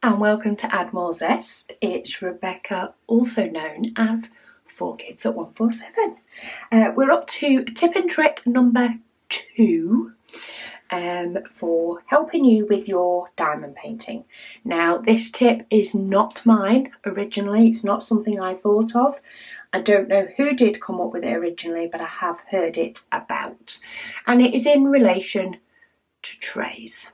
and welcome to Add More Zest. It's Rebecca, also known as 4Kids at 147. We're up to tip and trick number 2 for helping you with your diamond painting. Now, this tip is not mine originally. It's not something I thought of. I don't know who did come up with it originally, but I have heard it about. And it is in relation to trays.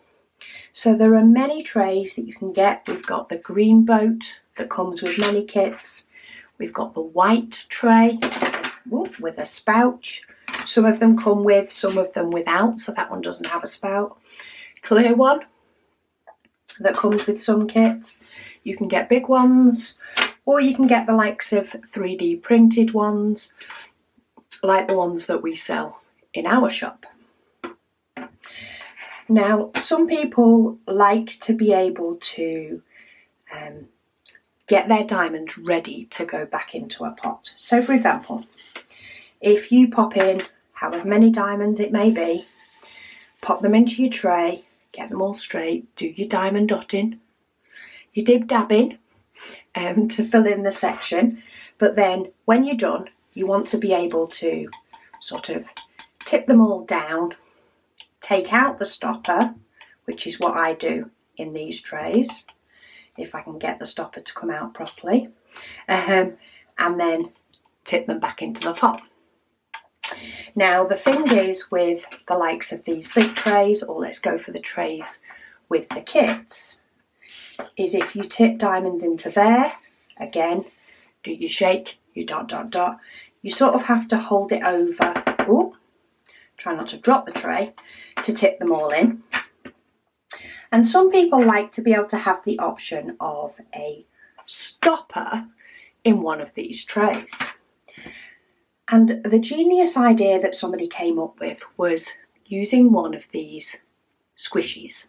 So there are many trays that you can get. We've got the green boat that comes with many kits. We've got the white tray with a spout. Some of them come with, some of them without, so that one doesn't have a spout. Clear one that comes with some kits. You can get big ones, or you can get the likes of 3D printed ones, like the ones that we sell in our shop. Now, some people like to be able to get their diamonds ready to go back into a pot. So, for example, if you pop in however many diamonds it may be, pop them into your tray, get them all straight, do your diamond dotting, your dib dabbing to fill in the section. But then when you're done, you want to be able to sort of tip them all down, take out the stopper, which is what I do in these trays, if I can get the stopper to come out properly, and then tip them back into the pot. Now, the thing is with the likes of these big trays, or let's go for the trays with the kits, is if you tip diamonds into there, again, do your shake, you dot, you sort of have to hold it over. Ooh, try not to drop the tray, to tip them all in. And some people like to be able to have the option of a stopper in one of these trays. And the genius idea that somebody came up with was using one of these squishies.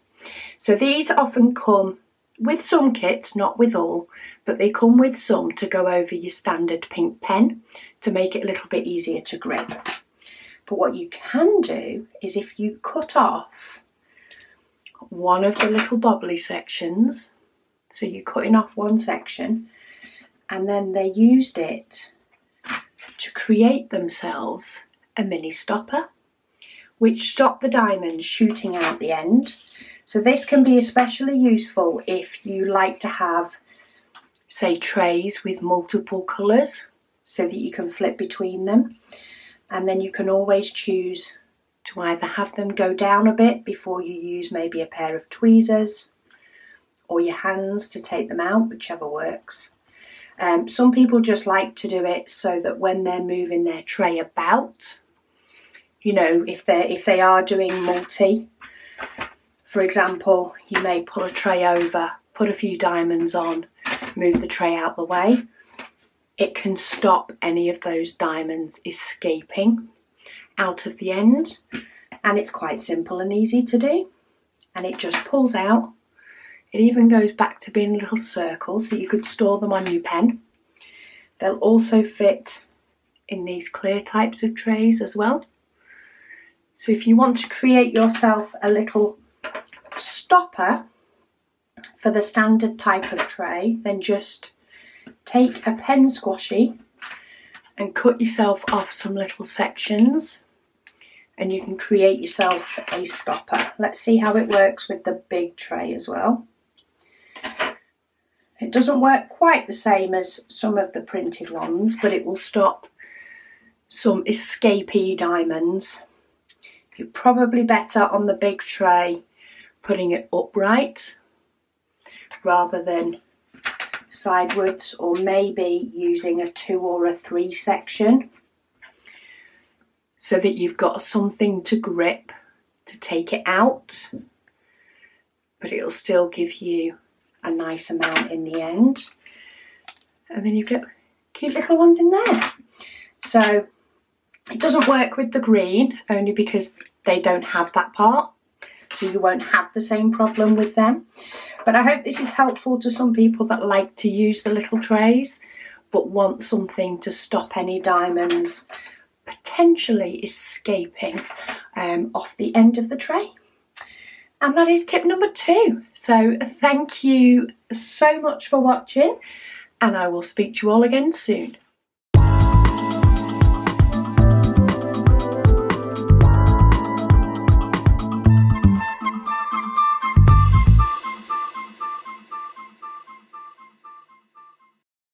So these often come with some kits, not with all, but they come with some to go over your standard pink pen to make it a little bit easier to grip. But what you can do is if you cut off one of the little bobbly sections, so you're cutting off one section, and then they used it to create themselves a mini stopper, which stop the diamonds shooting out the end. So this can be especially useful if you like to have, say, trays with multiple colours so that you can flip between them. And then you can always choose to either have them go down a bit before you use maybe a pair of tweezers or your hands to take them out, whichever works. Some people just like to do it so that when they're moving their tray about, you know, if they are doing multi, for example, you may pull a tray over, put a few diamonds on, move the tray out the way. It can stop any of those diamonds escaping out of the end, and it's quite simple and easy to do, and it just pulls out. It even goes back to being a little circle, so you could store them on your pen. They'll also fit in these clear types of trays as well. So if you want to create yourself a little stopper for the standard type of tray, then just take a pen squashy and cut yourself off some little sections, and you can create yourself a stopper. Let's see how it works with the big tray as well. It doesn't work quite the same as some of the printed ones, but it will stop some escapee diamonds. You're probably better on the big tray putting it upright rather than sidewards, or maybe using a 2 or a 3 section so that you've got something to grip to take it out, but it'll still give you a nice amount in the end. And then you get cute little ones in there. So it doesn't work with the green, only because they don't have that part, so you won't have the same problem with them. But I hope this is helpful to some people that like to use the little trays but want something to stop any diamonds potentially escaping off the end of the tray. And that is tip number 2. So thank you so much for watching, and I will speak to you all again soon.